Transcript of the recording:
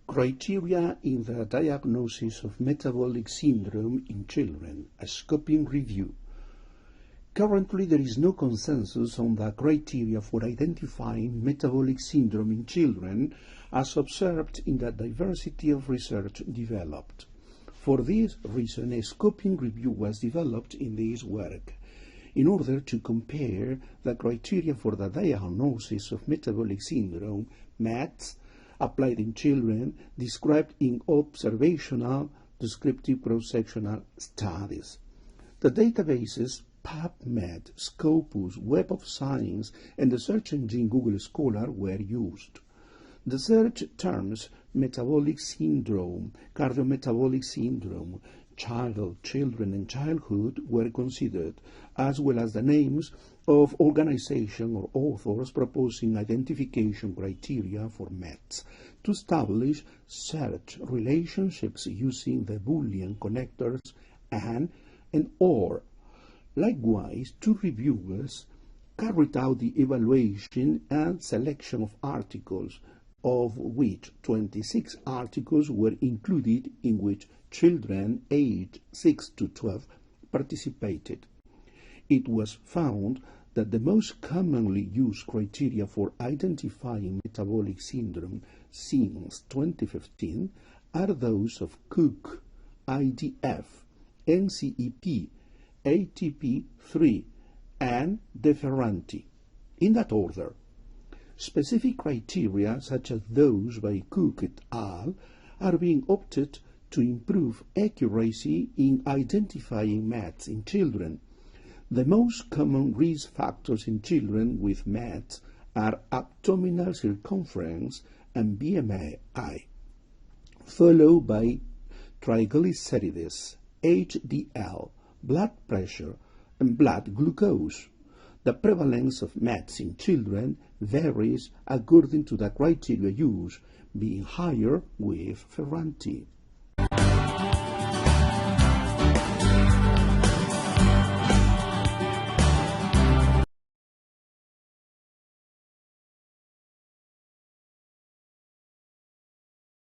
Criteria in the Diagnosis of Metabolic Syndrome in Children, a scoping review. Currently, there is no consensus on the criteria for identifying metabolic syndrome in children, as observed in the diversity of research developed. For this reason, a scoping review was developed in this work, in order to compare the criteria for the Diagnosis of Metabolic Syndrome, MetS, applied in children, described in observational descriptive cross-sectional studies. The databases PubMed, Scopus, Web of Science, and the search engine Google Scholar were used. The search terms metabolic syndrome, cardiometabolic syndrome, children, and childhood were considered, as well as the names of organizations or authors proposing identification criteria for MetS to establish search relationships using the Boolean connectors and or. Likewise, two reviewers carried out the evaluation and selection of articles, of which 26 articles were included in which children aged 6 to 12 participated. It was found that the most commonly used criteria for identifying metabolic syndrome since 2015 are those of Cook, IDF, NCEP, ATP3, and Deferranti, in that order. Specific criteria, such as those by Cook et al., are being opted to improve accuracy in identifying MetS in children. The most common risk factors in children with MetS are abdominal circumference and BMI, followed by triglycerides, HDL, blood pressure, and blood glucose. The prevalence of MetS in children varies according to the criteria used, being higher with Ferranti.